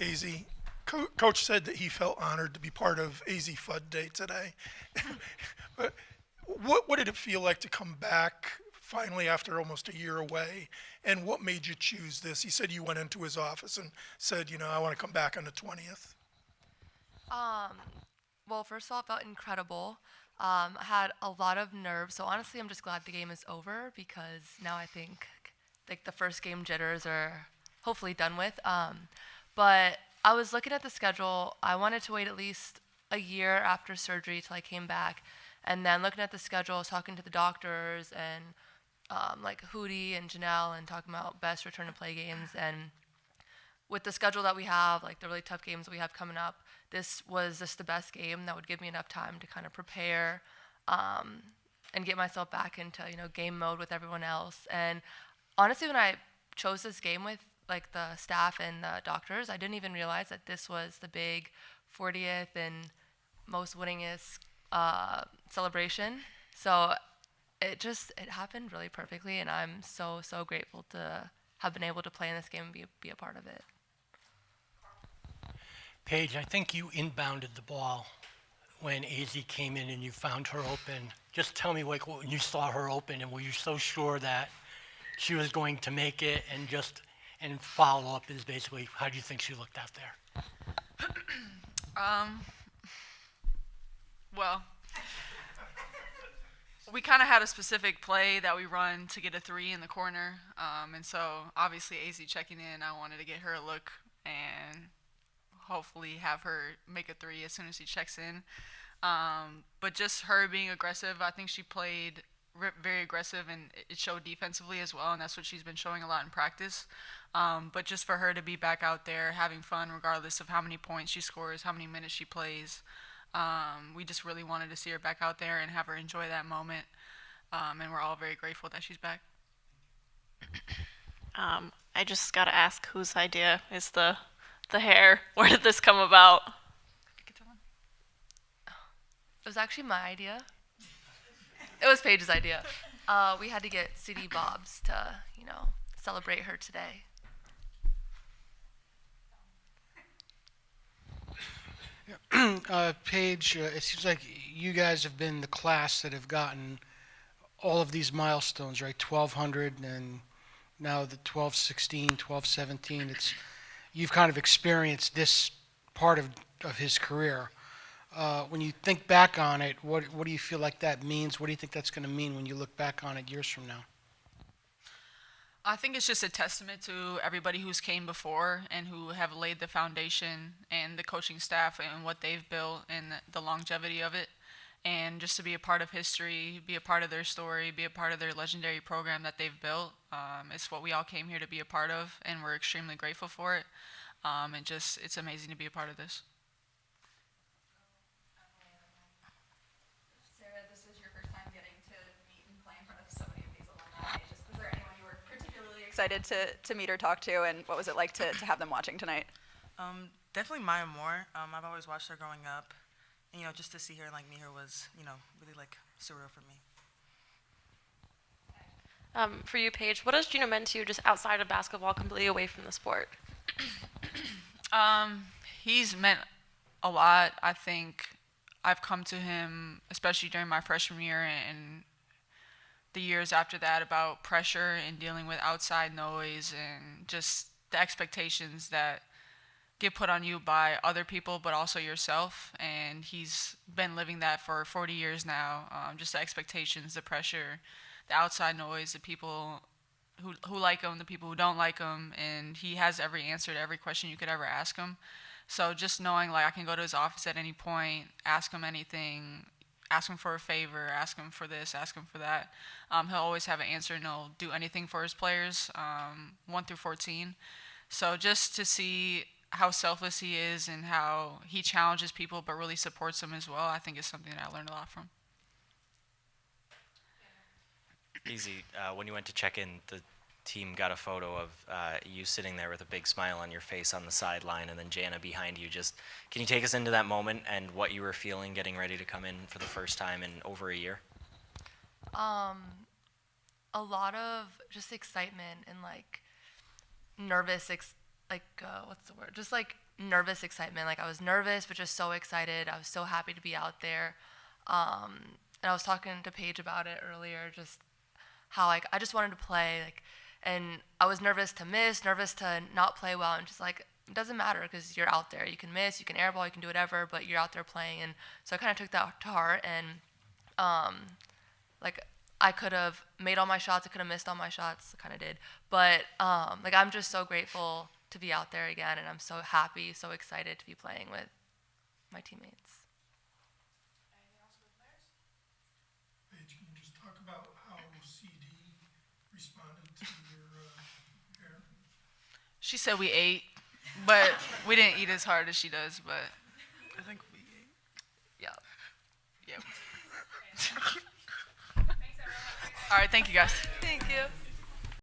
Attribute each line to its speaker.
Speaker 1: Azzi. Coach said that he felt honored to be part of Azzi Fudd Day today. But what did it feel like to come back finally after almost a year away? And what made you choose this? He said you went into his office and said, I want to come back on the 20th.
Speaker 2: Well, first of all, it felt incredible. I had a lot of nerves, so honestly, I'm just glad the game is over because now I think like the first game jitters are hopefully done with. But I was looking at the schedule. I wanted to wait at least a year after surgery till I came back, and then looking at the schedule, I was talking to the doctors and like Hootie and Janelle and talking about best return to play games. And with the schedule that we have, like the really tough games that we have coming up, this was just the best game that would give me enough time to kind of prepare and get myself back into game mode with everyone else. And honestly, when I chose this game with like the staff and the doctors, I didn't even realize that this was the big 40th and most winningest celebration. So it happened really perfectly, and I'm so grateful to have been able to play in this game and be a part of it.
Speaker 3: Paige, I think you inbounded the ball when Azzi came in and you found her open. Just tell me, like, when you saw her open, and were you so sure that she was going to make it? And follow up is basically, how do you think she looked out there?
Speaker 4: Well, we kind of had a specific play that we run to get a three in the corner. And so obviously Azzi checking in, I wanted to get her a look and hopefully have her make a three as soon as she checks in. But just her being aggressive, I think she played very aggressive, and it showed defensively as well, and that's what she's been showing a lot in practice. But just for her to be back out there having fun regardless of how many points she scores, how many minutes she plays, we just really wanted to see her back out there and have her enjoy that moment, and we're all very grateful that she's back.
Speaker 5: I just got to ask, whose idea is the hair? Where did this come about?
Speaker 2: It was actually my idea. It was Paige's idea. We had to get City Bobs to, celebrate her today.
Speaker 6: Paige, it seems like you guys have been the class that have gotten all of these milestones, right? 1,200 and now the 1216, 1217. You've kind of experienced this part of his career. When you think back on it, what do you feel like that means? What do you think that's going to mean when you look back on it years from now?
Speaker 4: I think it's just a testament to everybody who's came before and who have laid the foundation, and the coaching staff and what they've built and the longevity of it. And just to be a part of history, be a part of their story, be a part of their legendary program that they've built. It's what we all came here to be a part of, and we're extremely grateful for it. And it's amazing to be a part of this.
Speaker 7: Excited to meet or talk to, and what was it like to have them watching tonight?
Speaker 8: Definitely Maya Moore. I've always watched her growing up, and just to see her and meet her was really surreal for me.
Speaker 5: For you, Paige, what has Geno meant to you just outside of basketball, completely away from the sport?
Speaker 4: He's meant a lot. I think I've come to him, especially during my freshman year and the years after that, about pressure and dealing with outside noise and just the expectations that get put on you by other people, but also yourself. And he's been living that for 40 years now. Just the expectations, the pressure, the outside noise, the people who like him, the people who don't like him, and he has every answer to every question you could ever ask him. So just knowing I can go to his office at any point, ask him anything, ask him for a favor, ask him for this, ask him for that. He'll always have an answer, and he'll do anything for his players, 1 through 14. So just to see how selfless he is and how he challenges people but really supports them as well, I think is something that I learned a lot from.
Speaker 9: Easy. When you went to check in, the team got a photo of you sitting there with a big smile on your face on the sideline, and then Jana behind you. Just can you take us into that moment and what you were feeling getting ready to come in for the first time in over a year?
Speaker 2: A lot of just excitement and nervous, what's the word? Just nervous excitement. Like I was nervous, but just so excited. I was so happy to be out there. And I was talking to Paige about it earlier, just how like I just wanted to play, like, and I was nervous to miss, nervous to not play well, and just like it doesn't matter because you're out there. You can miss, you can airball, you can do whatever, but you're out there playing. And so I kind of took that to heart, and like I could have made all my shots, I could have missed all my shots, I kind of did, but like I'm just so grateful to be out there again, and I'm so happy, so excited to be playing with my teammates.
Speaker 1: Paige, can you just talk about how CD responded to your hair?
Speaker 4: She said we ate, but we didn't eat as hard as she does. But
Speaker 8: I think we ate.
Speaker 2: Yeah.
Speaker 4: yeah. All right, thank you guys.
Speaker 2: Thank you.